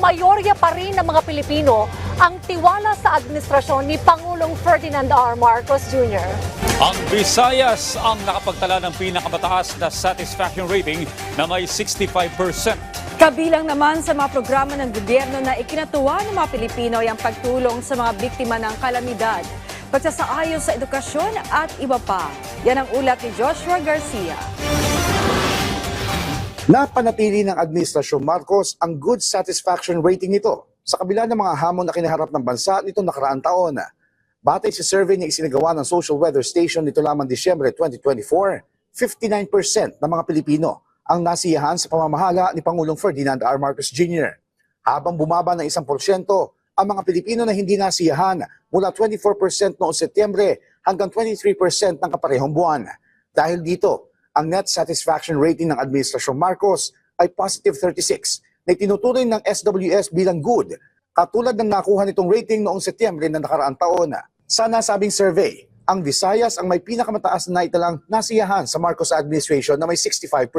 mayorya pa rin ng mga Pilipino ang tiwala sa administrasyon ni Pangulong Ferdinand R. Marcos Jr. Ang Visayas ang nakapagtala ng pinakamataas na satisfaction rating na may 65%. Kabilang naman sa mga programa ng gobyerno na ikinatuwa ng mga Pilipino ay ang pagtulong sa mga biktima ng kalamidad, pagsasaayos sa edukasyon at iba pa. Yan ang ulat ni Joshua Garcia. Napanatili ng Administrasyon Marcos ang good satisfaction rating nito sa kabila ng mga hamon na kinaharap ng bansa nitong nakaraang taon. Batay sa survey na isinagawa ng Social Weather Station nito lamang Disyembre 2024, 59% ng mga Pilipino ang nasiyahan sa pamamahala ni Pangulong Ferdinand R. Marcos Jr. Habang bumaba ng 1% ang mga Pilipino na hindi nasiyahan mula 24% noong Setyembre hanggang 23% ng kaparehong buwan. Dahil dito, ang net satisfaction rating ng Administrasyon Marcos ay positive 36 na itinutuloy ng SWS bilang good, katulad ng nakuha nitong rating noong Setyembre na nakaraang taon. Sa nasabing survey, ang Visayas ang may pinakamataas na naitalang nasiyahan sa Marcos administration na may 65%.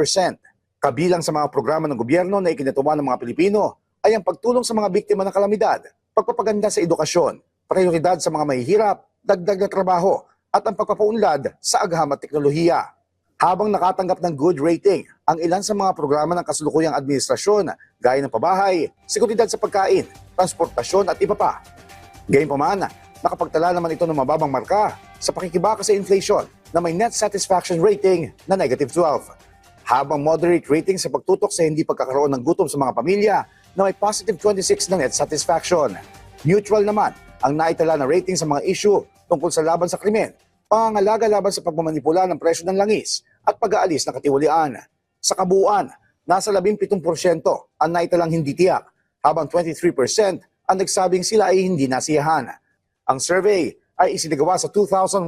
Kabilang sa mga programa ng gobyerno na ikinatuwa ng mga Pilipino ay ang pagtulong sa mga biktima ng kalamidad, pagpapaganda sa edukasyon, prioridad sa mga mahihirap, dagdag na trabaho, at ang pagpapaunlad sa agham at teknolohiya. Habang nakatanggap ng good rating ang ilan sa mga programa ng kasalukuyang administrasyon gaya ng pabahay, seguridad sa pagkain, transportasyon at iba pa. Gayunpaman, nakapagtala naman ito ng mababang marka sa pakikibaka sa inflation na may net satisfaction rating na negative 12. Habang moderate rating sa pagtutok sa hindi pagkakaroon ng gutom sa mga pamilya na may positive 26 na net satisfaction. Neutral naman ang naitala na rating sa mga issue tungkol sa laban sa krimen, pangangalaga laban sa pagmamanipula ng presyo ng langis at pag-aalis ng katiwalian. Sa kabuuan, nasa 17% ang naitalang hindi tiyak, habang 23% ang nagsabing sila ay hindi nasiyahan. Ang survey ay isinagawa sa 2,160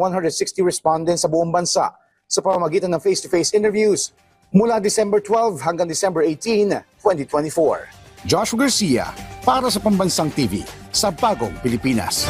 respondents sa buong bansa sa pamamagitan ng face-to-face interviews mula December 12 hanggang December 18, 2024. Joshua Garcia para sa Pambansang TV sa Bagong Pilipinas.